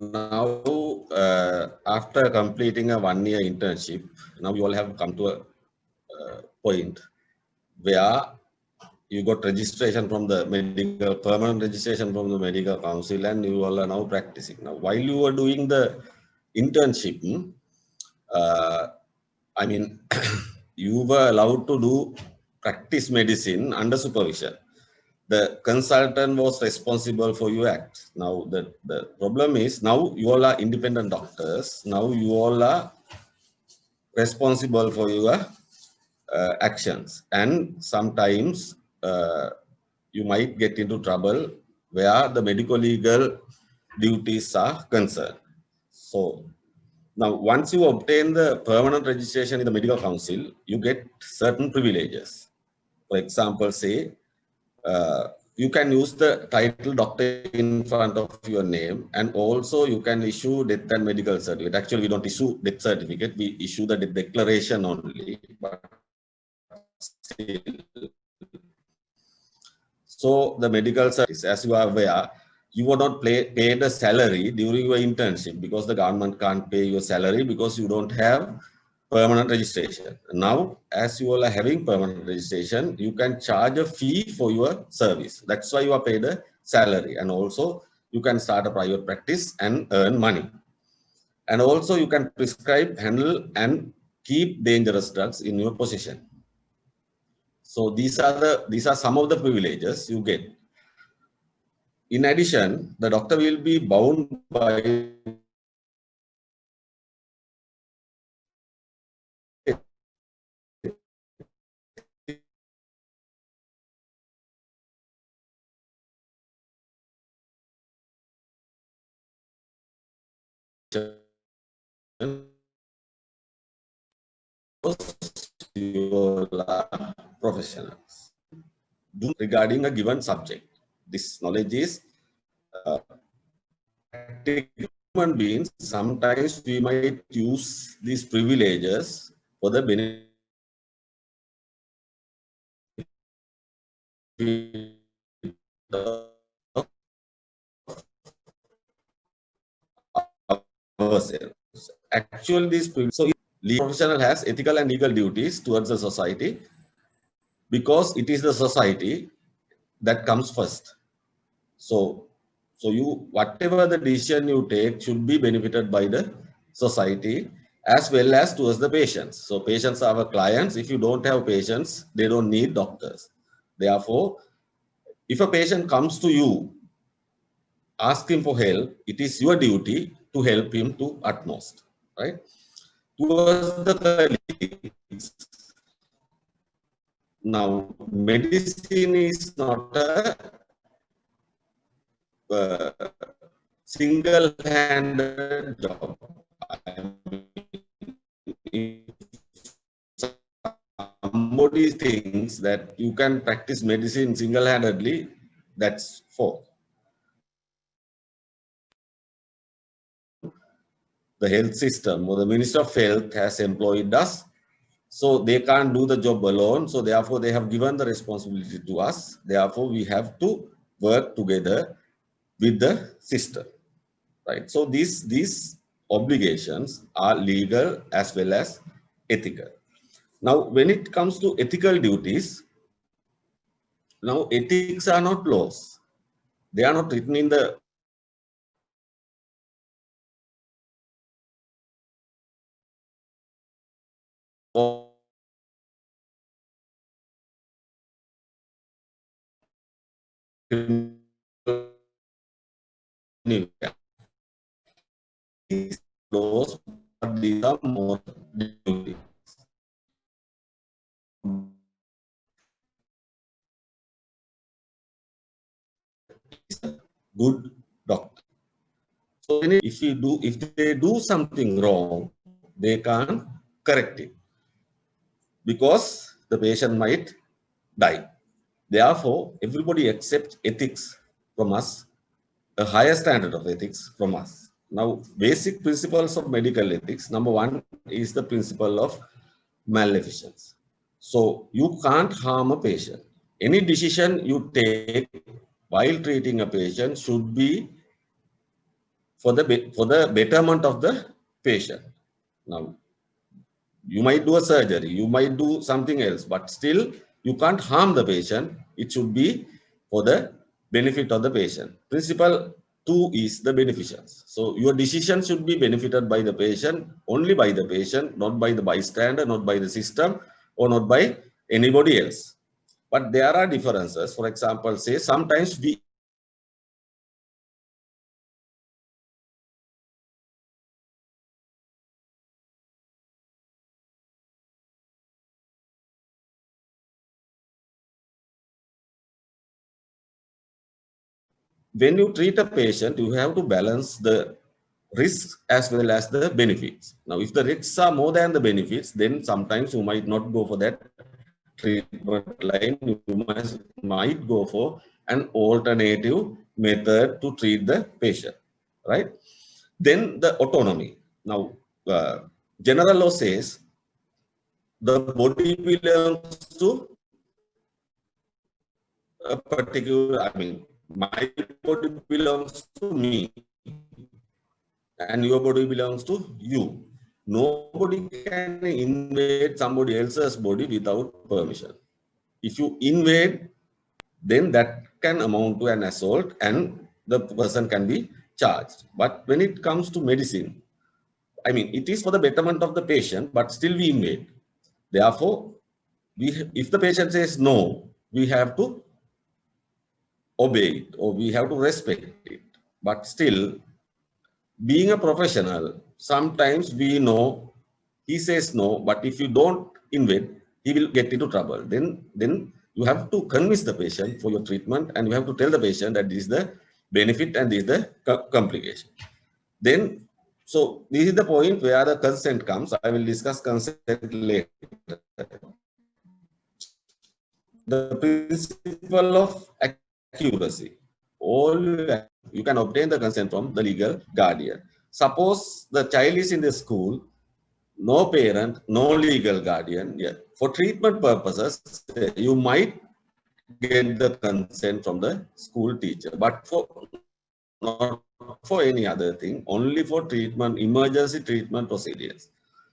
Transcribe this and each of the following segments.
now, after completing a 1-year internship, now you all have come to a point where you got registration from the medical, permanent registration from the medical council, and you all are now practicing. Now, while you are doing the internship, uh, I mean, you were allowed to do practice medicine under supervision. The consultant was responsible for your act. Now, the problem is now you all are independent doctors. Now you all are responsible for your actions. And sometimes you might get into trouble where the medical legal duties are concerned. So now, once you obtain the permanent registration in the medical council, you get certain privileges. For example, say you can use the title doctor in front of your name, and also you can issue death and medical certificate. Actually, we don't issue death certificate; we issue the death declaration only. But still, so the medical service, as you are aware, you were not paid a salary during your internship because the government can't pay your salary because you don't have permanent registration. Now, as you all are having permanent registration, you can charge a fee for your service. That's why you are paid a salary, and also you can start a private practice and earn money. And also you can prescribe, handle, and keep dangerous drugs in your possession. So these are some of the privileges you get. In addition, the doctor will be bound by your professionals regarding a given subject. This knowledge is human beings. Sometimes we might use these privileges for the benefit of ourselves. Actually, these so legal professional has ethical and legal duties towards the society because it is the society that comes first. So you whatever the decision you take should be benefited by the society as well as towards the patients. So patients are our clients. If you don't have patients, they don't need doctors. Therefore, if a patient comes to you, ask him for help, it is your duty to help him to utmost, right? Towards the colleagues, now medicine is not a single-handed job. I mean, somebody thinks that you can practice medicine single-handedly, that's false. The health system or the Minister of Health has employed us, so they can't do the job alone. So therefore, they have given the responsibility to us. Therefore, we have to work together with the system, right? So these obligations are legal as well as ethical. Now, when it comes to ethical duties, now ethics are not laws. They are not written in the laws, but these are more duties. Good doctor. So if they do something wrong, they can't correct it because the patient might die. Therefore, everybody accepts ethics from us, a higher standard of ethics from us. Now, basic principles of medical ethics. Number one is the principle of maleficence. So you can't harm a patient. Any decision you take while treating a patient should be for the betterment of the patient. Now, you might do a surgery, you might do something else, but still you can't harm the patient. It should be for the benefit of the patient. Principle 2 is the beneficence. So your decision should be benefited by the patient, only by the patient, not by the bystander, not by the system, or not by anybody else. But there are differences. For example, say sometimes we when you treat a patient, you have to balance the risks as well as the benefits. Now, if the risks are more than the benefits, then sometimes you might not go for that treatment line. You might go for an alternative method to treat the patient, right? Then the autonomy. Now, general law says the body belongs to a particular, I mean, my body belongs to me and your body belongs to you. Nobody can invade somebody else's body without permission. If you invade, then that can amount to an assault and the person can be charged. But when it comes to medicine, I mean, it is for the betterment of the patient, but still we invade. Therefore, if the patient says no, we have to obey it or we have to respect it. But still, being a professional, sometimes we know he says no, but if you don't invade, he will get into trouble. Then you have to convince the patient for your treatment, and you have to tell the patient that this is the benefit and this is the complication. Then, so this is the point where the consent comes. I will discuss consent later. The principle of accuracy. All you can obtain the consent from the legal guardian. Suppose the child is in the school, no parent, no legal guardian. Yeah. For treatment purposes, you might get the consent from the school teacher, but for not for any other thing, only for treatment, emergency treatment procedures.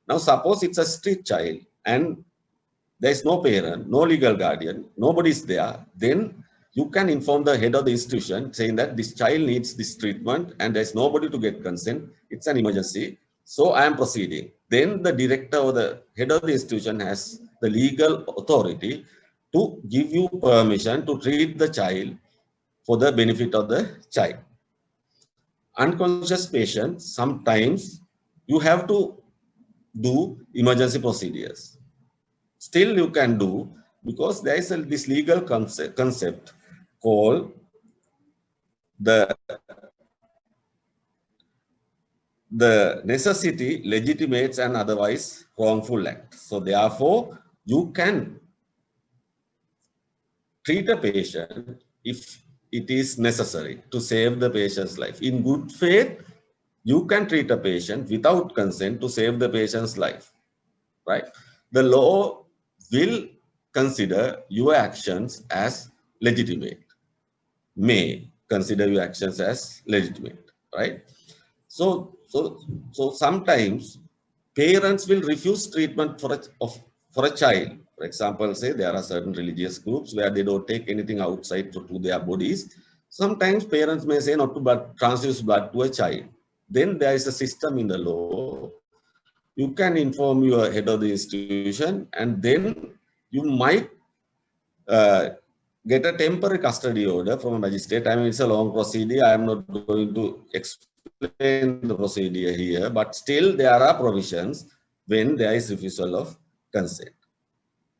Now, suppose it's a street child and there is no parent, no legal guardian, nobody is there, then you can inform the head of the institution saying that this child needs this treatment and there's nobody to get consent. It's an emergency. So I am proceeding. Then the director or the head of the institution has the legal authority to give you permission to treat the child for the benefit of the child. Unconscious patients, sometimes you have to do emergency procedures. Still you can do, because there is this legal concept called the necessity legitimates an otherwise wrongful act. So therefore, you can treat a patient if it is necessary to save the patient's life. In good faith, you can treat a patient without consent to save the patient's life, right? The law will consider your actions as legitimate, may consider your actions as legitimate, right? So sometimes parents will refuse treatment for a child. For example, say there are certain religious groups where they don't take anything outside to their bodies. Sometimes parents may say not to transfuse blood to a child. Then there is a system in the law. You can inform your head of the institution, and then you might get a temporary custody order from a magistrate. I mean, it's a long procedure. I am not going to explain the procedure here, but still there are provisions when there is refusal of consent,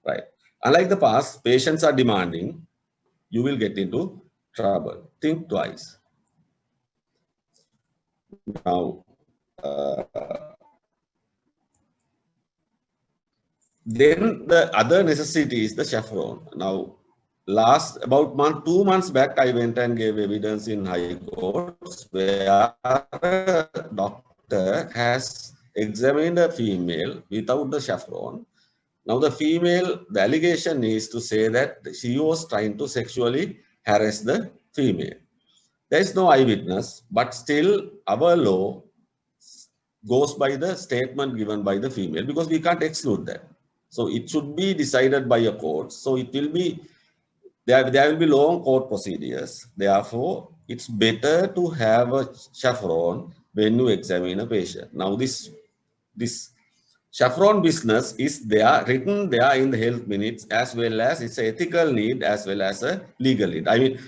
right? Unlike the past, patients are demanding, you will get into trouble. Think twice. Now, then the other necessity is the chaperone. Now, about 2 months back, I went and gave evidence in High Court where a doctor has examined a female without the chaperone. Now, the female, the allegation is to say that she was trying to sexually harass the female. There is no eyewitness, but still our law goes by the statement given by the female because we can't exclude that. So it should be decided by a court. So it will be, there will be long court procedures. Therefore, it's better to have a chaperone when you examine a patient. Now this chaperone business is there, written there in the health minutes, as well as it's an ethical need as well as a legal need. I mean,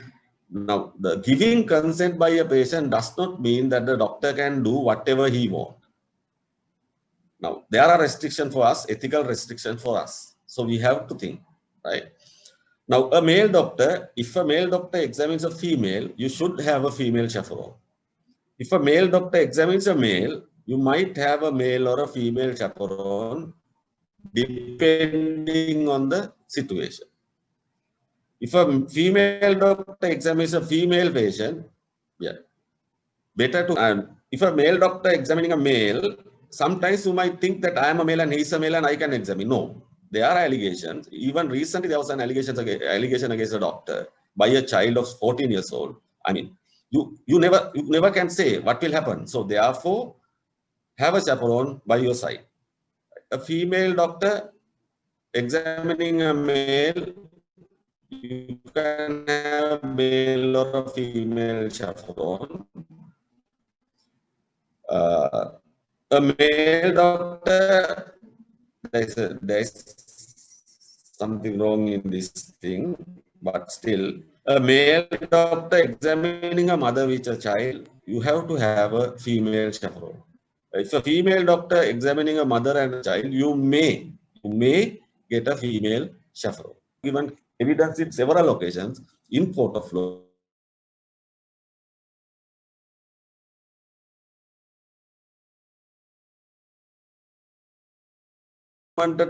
now the giving consent by a patient does not mean that the doctor can do whatever he wants. Now, there are restrictions for us, ethical restrictions for us. So we have to think, right? Now, a male doctor, if a male doctor examines a female, you should have a female chaperone. If a male doctor examines a male, you might have a male or a female chaperone depending on the situation. If a female doctor examines a female patient, yeah, better to, and if a male doctor examining a male, sometimes you might think that I am a male and he is a male and I can examine. No, there are allegations. Even recently, there was an allegation against a doctor by a child of 14 years old. I mean, you never can say what will happen. So therefore, have a chaperone by your side. A female doctor examining a male, you can have a male or a female chaperone. A male doctor, there's something wrong in this thing, but still, a male doctor examining a mother with a child, you have to have a female chaperone. If a female doctor examining a mother and a child, you may get a female chaperone. Given evidence in several occasions in court of law.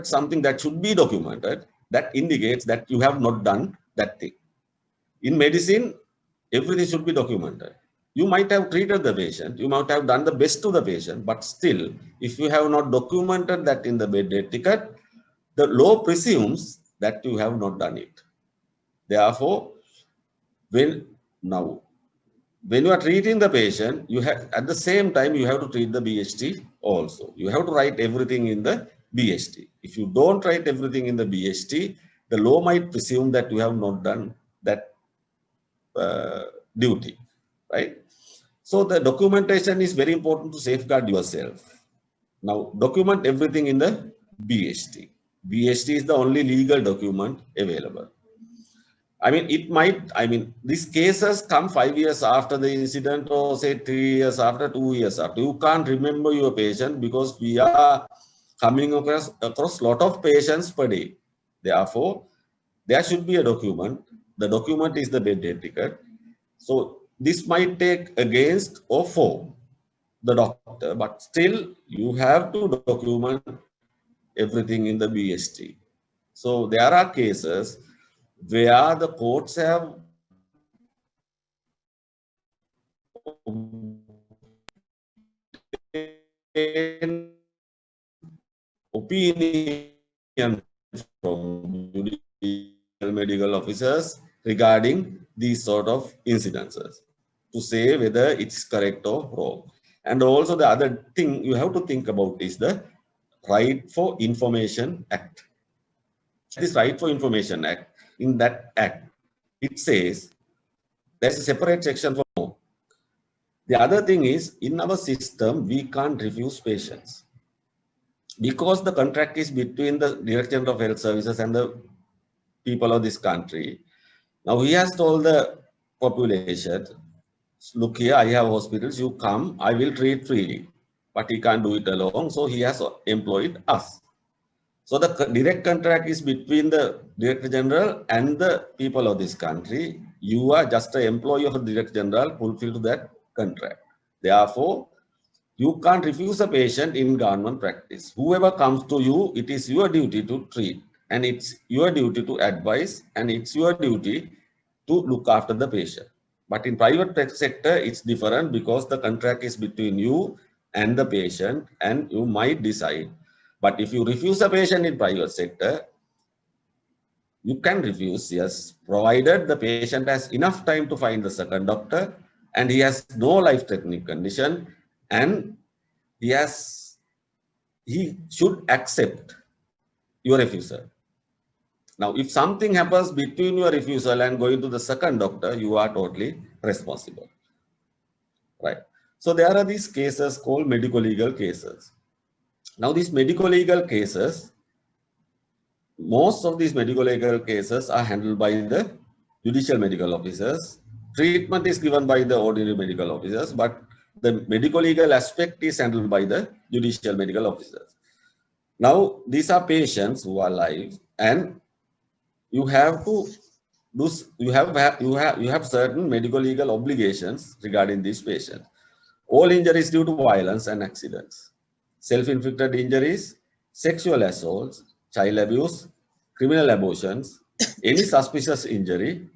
Something that should be documented, that indicates that you have not done that thing. In medicine, everything should be documented. You might have treated the patient, you might have done the best to the patient, but still, if you have not documented that in the bed etiquette, the law presumes that you have not done it. Therefore, when you are treating the patient, you have, at the same time, you have to treat the BHT also. You have to write everything in the BHT. If you don't write everything in the BHT, the law might presume that you have not done that duty, right? So the documentation is very important to safeguard yourself. Now, document everything in the BHT. BHT is the only legal document available. I mean, these cases come 5 years after the incident, or say 3 years after, 2 years after. You can't remember your patient because we are coming across a lot of patients per day. Therefore, there should be a document. The document is the bed etiquette. So this might take against or for the doctor, but still you have to document everything in the BHT. So there are cases where the courts have opinion from judicial medical officers regarding these sort of incidences to say whether it's correct or wrong. And also the other thing you have to think about is the Right for Information Act. This Right for Information Act, in that act, it says there's a separate section for no. The other thing is, in our system, we can't refuse patients. Because the contract is between the Director General of Health Services and the people of this country. Now he has told the population, look here, I have hospitals, you come, I will treat freely. But he can't do it alone, so he has employed us. So the direct contract is between the Director General and the people of this country. You are just an employee of the Director General, fulfill that contract. Therefore, you can't refuse a patient in government practice. Whoever comes to you, it is your duty to treat, and it's your duty to advise, and it's your duty to look after the patient. But in private sector, it's different because the contract is between you and the patient, and you might decide. But if you refuse a patient in private sector, you can refuse, yes, provided the patient has enough time to find the second doctor and he has no life-threatening condition, and he should accept your refusal. Now, if something happens between your refusal and going to the second doctor, you are totally responsible, right? So there are these cases called medico-legal cases. Now, these medico-legal cases, most of these medico-legal cases are handled by the judicial medical officers. Treatment is given by the ordinary medical officers, but the medico-legal aspect is handled by the judicial medical officers. Now, these are patients who are alive, and you have to do, you have certain medical legal obligations regarding these patients. All injuries due to violence and accidents, self-inflicted injuries, sexual assaults, child abuse, criminal abortions, any suspicious injury,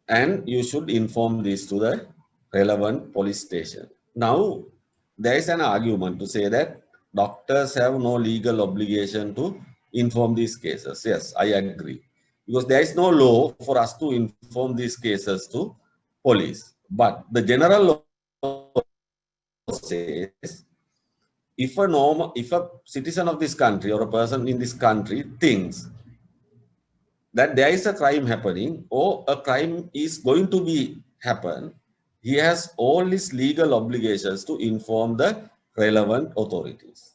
and you should inform this to the relevant police station. Now, there is an argument to say that doctors have no legal obligation to inform these cases. Yes, I agree. Because there is no law for us to inform these cases to police. But the general law says if a citizen of this country or a person in this country thinks that there is a crime happening or a crime is going to be happen, he has all his legal obligations to inform the relevant authorities,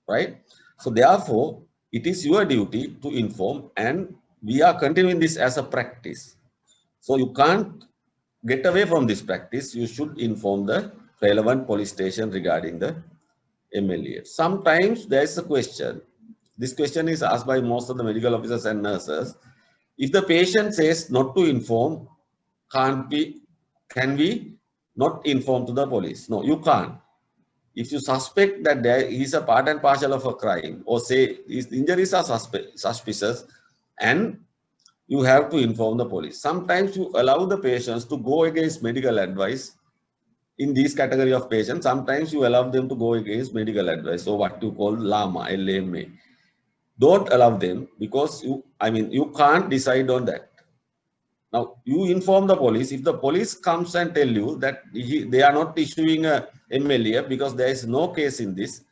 right? So therefore, it is your duty to inform, and we are continuing this as a practice. So you can't get away from this practice. You should inform the relevant police station regarding the MLEF. Sometimes there is a question. This question is asked by most of the medical officers and nurses. If the patient says not to inform, can we not inform to the police? No, you can't. If you suspect that there is a part and parcel of a crime, or say these injuries are suspicious, and you have to inform the police. Sometimes you allow the patients to go against medical advice. In this category of patients, sometimes you allow them to go against medical advice, so what you call LAMA, LAMA. Don't allow them, because you can't decide on that. Now, you inform the police. If the police comes and tell you that they are not issuing a MLEF because there is no case in this,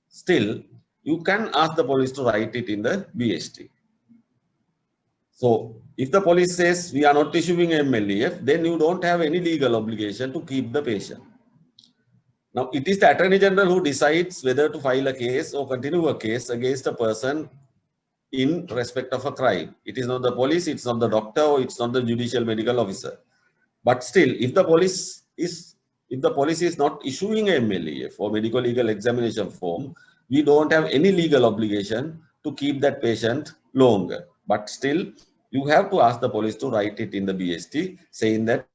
still, you can ask the police to write it in the BST. So, if the police says we are not issuing a MLEF, then you don't have any legal obligation to keep the patient. Now, it is the Attorney General who decides whether to file a case or continue a case against a person in respect of a crime. It is not the police, it's not the doctor, or it's not the judicial medical officer. But still, if the police is not issuing a MLEF or medical legal examination form, we don't have any legal obligation to keep that patient longer. But still, you have to ask the police to write it in the BST saying that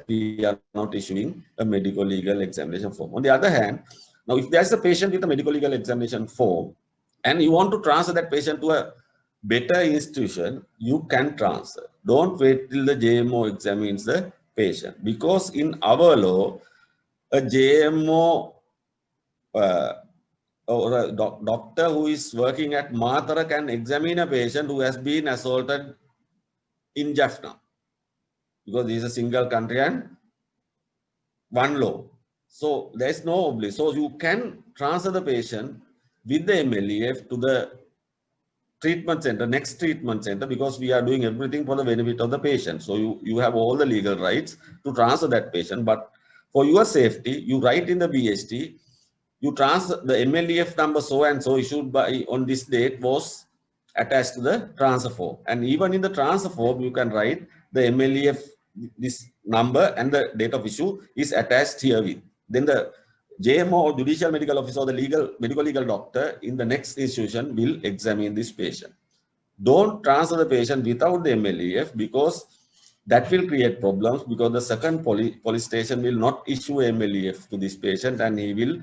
we are not issuing a medical legal examination form. On the other hand, now if there is a patient with a medical legal examination form and you want to transfer that patient to a better institution, you can transfer. Don't wait till the JMO examines the patient, because in our law, a JMO or a doctor who is working at Mathura can examine a patient who has been assaulted in Jaffna, because this is a single country and one law. So there is no obligation. So you can transfer the patient with the MLEF to the treatment center, next treatment center, because we are doing everything for the benefit of the patient. So you have all the legal rights to transfer that patient. But for your safety, you write in the BST, you transfer the MLEF number so and so issued by on this date was attached to the transfer form. And even in the transfer form, you can write the MLEF, this number and the date of issue is attached herewith. Then the JMO or judicial medical officer or the medical legal doctor in the next institution will examine this patient. Don't transfer the patient without the MLEF, because that will create problems, because the second police station will not issue a MLEF to this patient and he will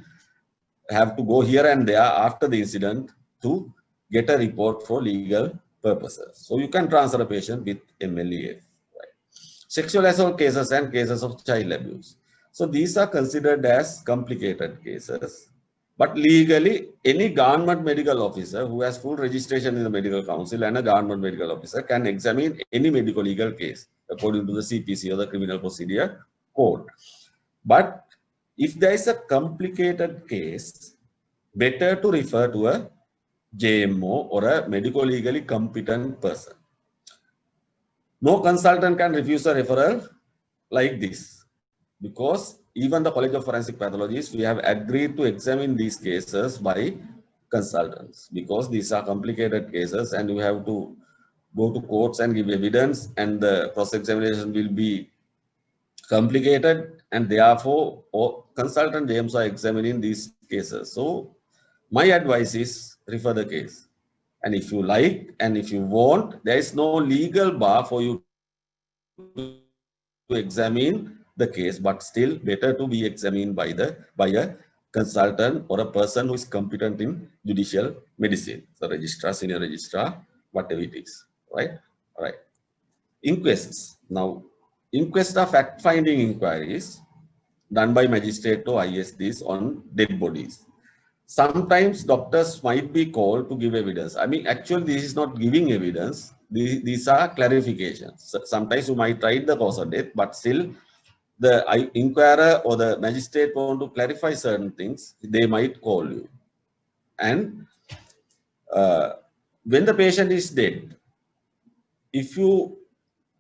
have to go here and there after the incident to get a report for legal purposes. So you can transfer a patient with MLEF. Right? Sexual assault cases and cases of child abuse. So these are considered as complicated cases. But legally, any government medical officer who has full registration in the medical council and a government medical officer can examine any medical legal case. according to the CPC or the Criminal Procedure Code. But if there is a complicated case, better to refer to a JMO or a medico-legally competent person. No consultant can refuse a referral like this, because even the College of Forensic Pathologists, we have agreed to examine these cases by consultants, because these are complicated cases and you have to go to courts and give evidence, and the cross-examination will be complicated, and therefore consultant JMs are examining these cases. So my advice is refer the case. And if you like and if you want, there is no legal bar for you to examine the case, but still better to be examined by a consultant or a person who is competent in judicial medicine, the registrar, senior registrar, whatever it is, right? All right. Inquests. Now, inquests are fact-finding inquiries done by magistrate or ISDs on dead bodies. Sometimes doctors might be called to give evidence. I mean, actually, this is not giving evidence. These are clarifications. Sometimes you might write the cause of death, but still the inquirer or the magistrate want to clarify certain things, they might call you. And when the patient is dead, if you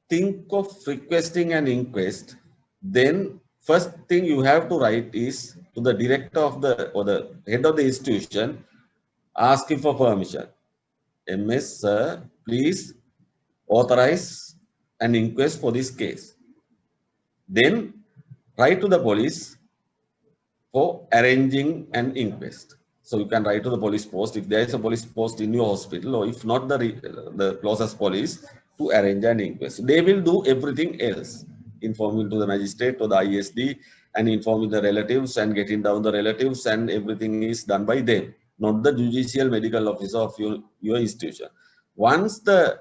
think of requesting an inquest, then first thing you have to write is to the director of the or the head of the institution, asking for permission. MS, sir, please authorize an inquest for this case. Then write to the police for arranging an inquest. So you can write to the police post if there is a police post in your hospital, or if not the closest police, to arrange an inquest. They will do everything else, informing to the magistrate or the ISD and informing the relatives and getting down the relatives, and everything is done by them, not the judicial medical officer of your institution. Once the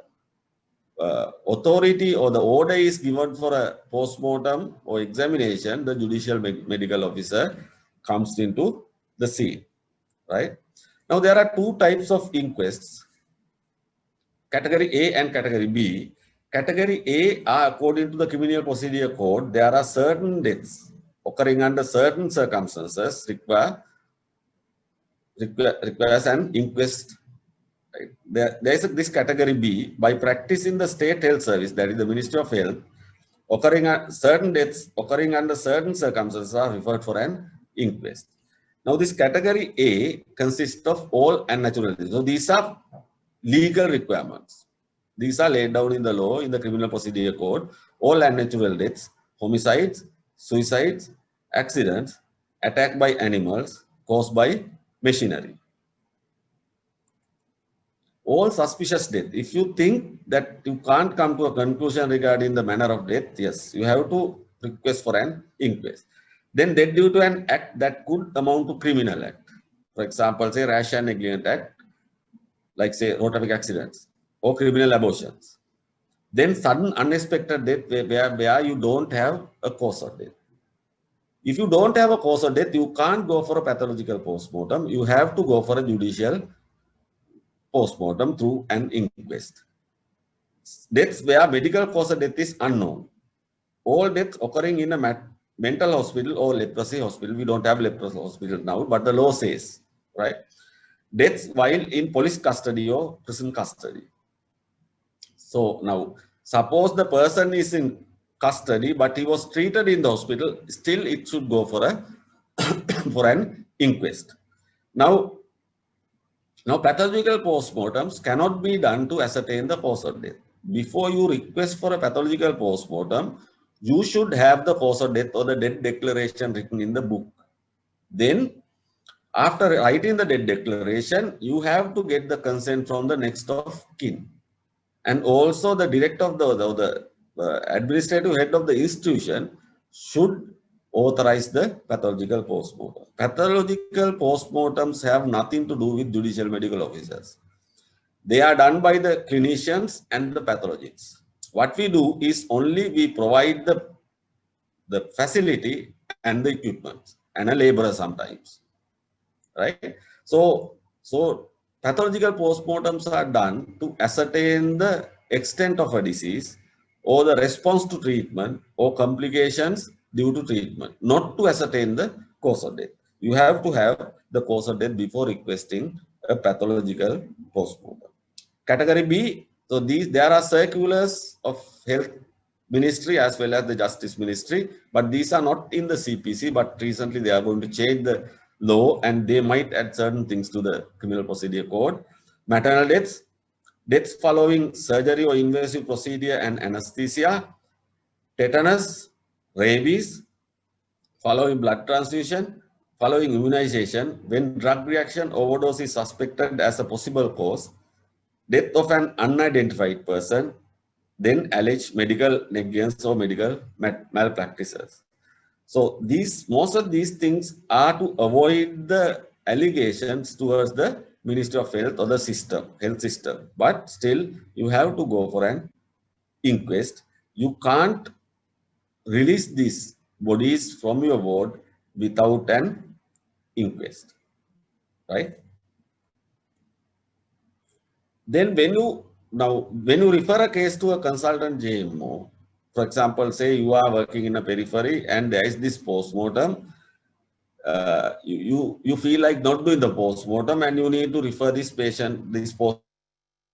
authority or the order is given for a post-mortem or examination, the judicial medical officer comes into the scene, right? Now, there are two types of inquests, category A and category B. Category A are, according to the Criminal Procedure Code, there are certain deaths occurring under certain circumstances requires an inquest. Right. There is this category B. By practicing the state health service, that is the Ministry of Health, certain deaths occurring under certain circumstances are referred for an inquest. Now, this category A consists of all unnatural deaths. So these are legal requirements. These are laid down in the law, in the Criminal Procedure Code. All unnatural deaths, homicides, suicides, accidents, attack by animals, caused by machinery. All suspicious death. If you think that you can't come to a conclusion regarding the manner of death, yes, you have to request for an inquest. Then death due to an act that could amount to criminal act. For example, say rash and negligent act, like say road traffic accidents or criminal abortions. Then sudden unexpected death where you don't have a cause of death. If you don't have a cause of death, you can't go for a pathological postmortem. You have to go for a judicial postmortem through an inquest. Deaths where medical cause of death is unknown. All deaths occurring in a mental hospital or leprosy hospital. We don't have leprosy hospital now, but the law says, right? Deaths while in police custody or prison custody. So now, suppose the person is in custody, but he was treated in the hospital, still it should go for a for an inquest. Now, pathological postmortems cannot be done to ascertain the cause of death. Before you request for a pathological postmortem, you should have the cause of death or the death declaration written in the book. Then, after writing the death declaration, you have to get the consent from the next of kin. And also the director of the administrative head of the institution should authorize the pathological postmortem. Pathological postmortems have nothing to do with judicial medical officers. They are done by the clinicians and the pathologists. What we do is only we provide the facility and the equipment and a laborer sometimes, right? So pathological postmortems are done to ascertain the extent of a disease or the response to treatment or complications due to treatment, not to ascertain the cause of death. You have to have the cause of death before requesting a pathological postmortem. Category B, so there are circulars of health ministry as well as the justice ministry, but these are not in the CPC, but recently they are going to change the law and they might add certain things to the criminal procedure code. Maternal deaths, deaths following surgery or invasive procedure and anesthesia, tetanus, rabies, following blood transfusion, following immunization, when drug reaction overdose is suspected as a possible cause, death of an unidentified person, then alleged medical negligence or medical malpractices. So most of these things are to avoid the allegations towards the Ministry of Health or the health system. But still, you have to go for an inquest. You can't release these bodies from your ward without an inquest, right? Then when you refer a case to a consultant JMO, for example, say you are working in a periphery and there is this postmortem, you feel like not doing the postmortem and you need to refer this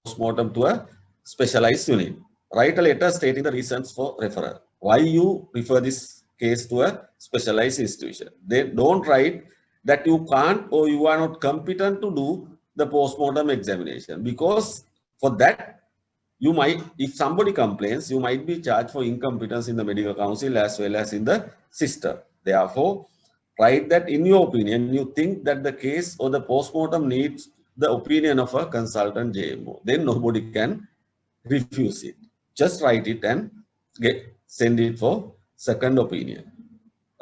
postmortem to a specialized unit. Write a letter stating the reasons for referral. Why you refer this case to a specialized institution. They don't write that you can't or you are not competent to do the postmortem examination, because for that you might, if somebody complains, you might be charged for incompetence in the medical council as well as in the system. Therefore, write that in your opinion, you think that the case or the postmortem needs the opinion of a consultant JMO. Then nobody can refuse it. Just write it and send it for second opinion,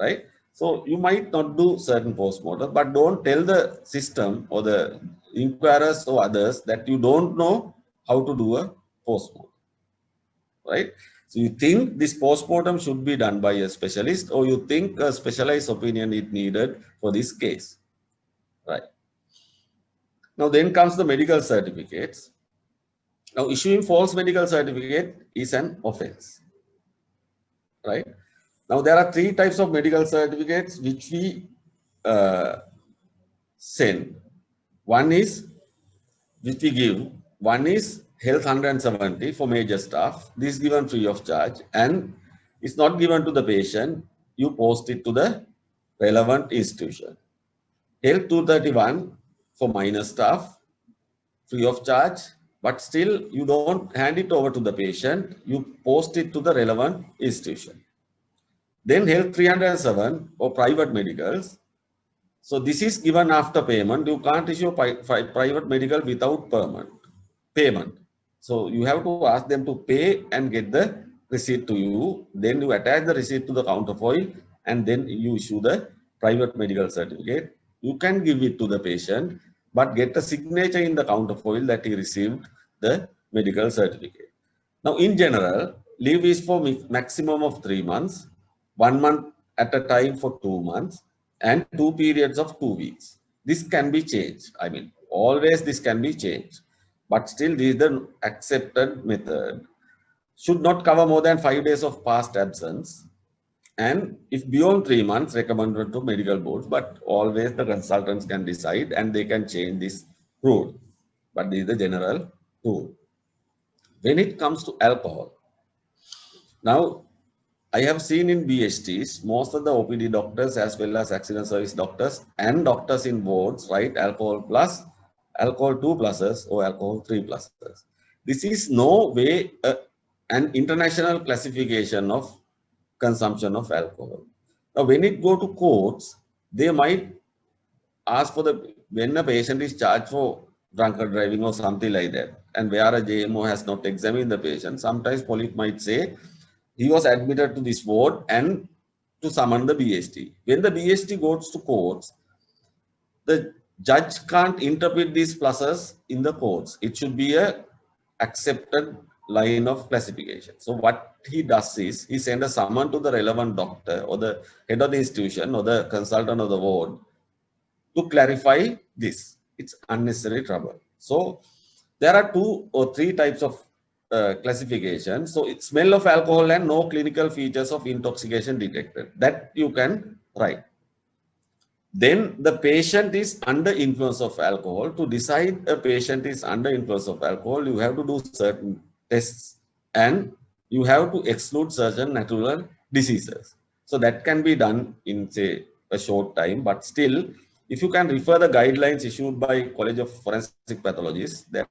right? So you might not do certain postmortem, but don't tell the system or the inquirers or others that you don't know how to do a postmortem, right? So you think this postmortem should be done by a specialist, or you think a specialized opinion is needed for this case, right? Now then comes the medical certificates. Now issuing false medical certificate is an offense, right? Now there are three types of medical certificates which we send. One is, which we give, one is Health 170 for major staff. This is given free of charge and it's not given to the patient. You post it to the relevant institution. Health 231 for minor staff, free of charge, but still you don't hand it over to the patient. You post it to the relevant institution. Then Health 307 or private medicals. So this is given after payment. You can't issue private medical without payment. So you have to ask them to pay and get the receipt to you. Then you attach the receipt to the counterfoil and then you issue the private medical certificate. You can give it to the patient, but get a signature in the counterfoil that he received the medical certificate. Now, in general, leave is for maximum of 3 months, 1 month at a time for 2 months, and 2 periods of 2 weeks. This can be changed. I mean, always this can be changed. But still, this is the accepted method. Should not cover more than 5 days of past absence. And if beyond 3 months, recommended to medical boards, but always the consultants can decide and they can change this rule. But this is the general rule. When it comes to alcohol, now I have seen in BHTs, most of the OPD doctors as well as accident service doctors and doctors in wards write alcohol plus, alcohol 2 pluses or alcohol 3 pluses. This is no way an international classification of consumption of alcohol. Now, when it go to courts, they might ask for when a patient is charged for drunken driving or something like that, and where a JMO has not examined the patient, sometimes police might say, he was admitted to this ward and to summon the BHT. When the BHT goes to courts, the judge can't interpret these pluses in the courts. It should be a accepted line of classification. So what he does is, he sends a summon to the relevant doctor or the head of the institution or the consultant of the ward to clarify this. It's unnecessary trouble. So there are 2 or 3 types of classification. So it's smell of alcohol and no clinical features of intoxication detected. That you can write. Then the patient is under influence of alcohol. To decide a patient is under influence of alcohol, you have to do certain tests and you have to exclude certain natural diseases. So that can be done in, say, a short time, but still, if you can refer the guidelines issued by College of Forensic Pathologists, that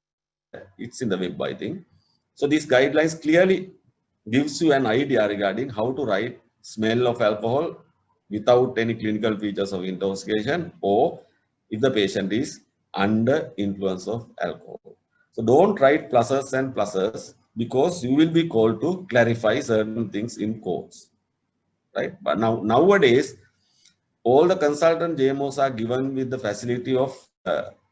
it's in the web, I think. So these guidelines clearly gives you an idea regarding how to write smell of alcohol without any clinical features of intoxication, or if the patient is under influence of alcohol. So don't write pluses and pluses because you will be called to clarify certain things in courts, right? But nowadays, all the consultant JMOs are given with the facility of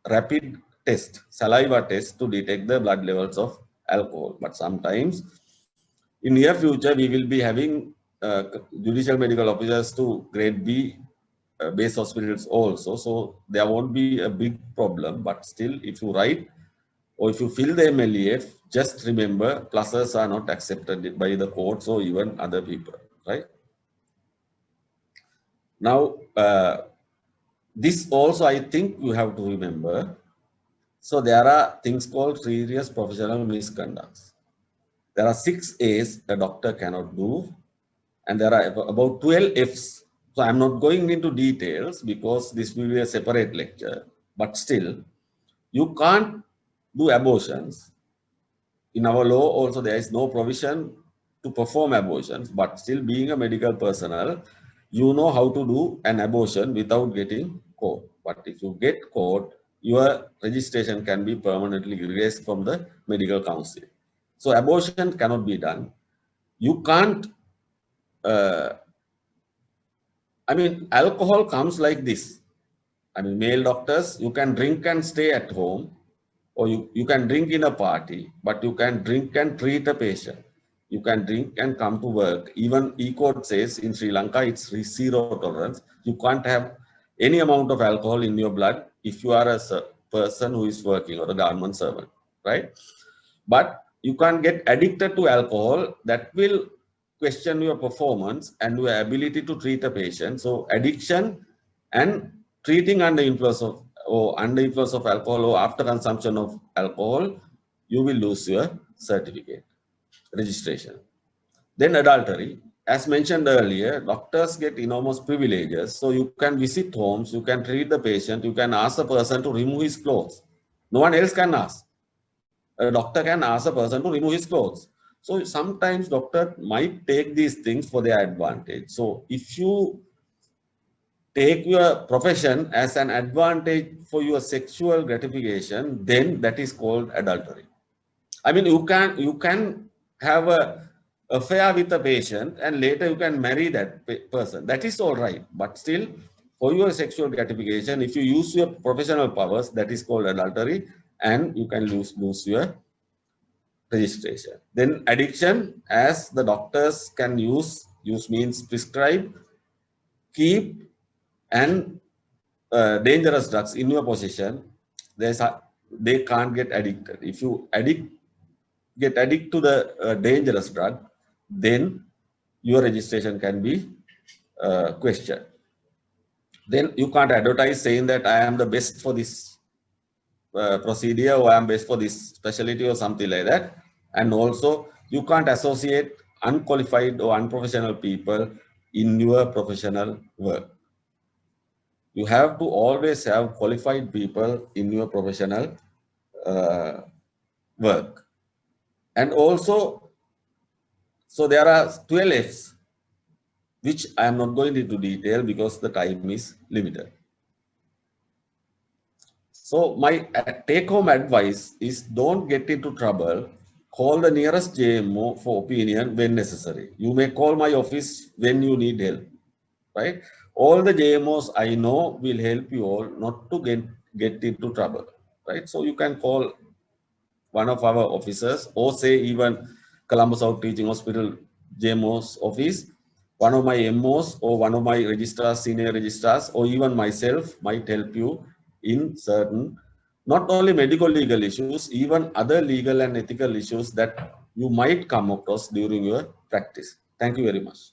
rapid test, saliva test to detect the blood levels of alcohol. But sometimes in near future, we will be having judicial medical officers to grade B base hospitals also. So there won't be a big problem. But still, if you write or if you fill the MLEF, just remember pluses are not accepted by the courts or even other people, right? Now, this also I think you have to remember. So there are things called serious professional misconducts. There are 6 A's a doctor cannot do, and there are about 12 F's. So I'm not going into details because this will be a separate lecture, but still, you can't do abortions. In our law also there is no provision to perform abortions, but still being a medical personnel, you know how to do an abortion without getting caught. But if you get caught, your registration can be permanently erased from the medical council. So abortion cannot be done. You can't, alcohol comes like this. Male doctors, you can drink and stay at home, or you can drink in a party, but you can drink and treat a patient. You can drink and come to work. Even E-Code says in Sri Lanka, it's zero tolerance. You can't have any amount of alcohol in your blood if you are a person who is working or a government servant, right? But you can't get addicted to alcohol. That will question your performance and your ability to treat a patient. So addiction and treating under influence of alcohol or after consumption of alcohol, you will lose your certificate registration. Then adultery. As mentioned earlier, doctors get enormous privileges. So you can visit homes, you can treat the patient, you can ask the person to remove his clothes. No one else can ask. A doctor can ask a person to remove his clothes. So sometimes doctor might take these things for their advantage. So if you take your profession as an advantage for your sexual gratification, then that is called adultery. You can have a affair with a patient and later you can marry that person. That is all right. But still, for your sexual gratification, if you use your professional powers, that is called adultery, and you can lose your registration. Then addiction, as the doctors can use means prescribe, keep, and dangerous drugs in your possession. They can't get addicted. If you get addicted to the dangerous drug, then your registration can be questioned. Then you can't advertise saying that I am the best for this procedure or I am best for this specialty or something like that. And also, you can't associate unqualified or unprofessional people in your professional work. You have to always have qualified people in your professional work. And also, so there are 12 F's, which I am not going into detail because the time is limited. So my take-home advice is don't get into trouble. Call the nearest JMO for opinion when necessary. You may call my office when you need help, right? All the JMOs I know will help you all not to get into trouble, right? So you can call one of our officers or say even Colombo South Teaching Hospital JMO's office, one of my MOs or one of my registrars, senior registrars, or even myself might help you in certain not only medical legal issues, even other legal and ethical issues that you might come across during your practice. Thank you very much.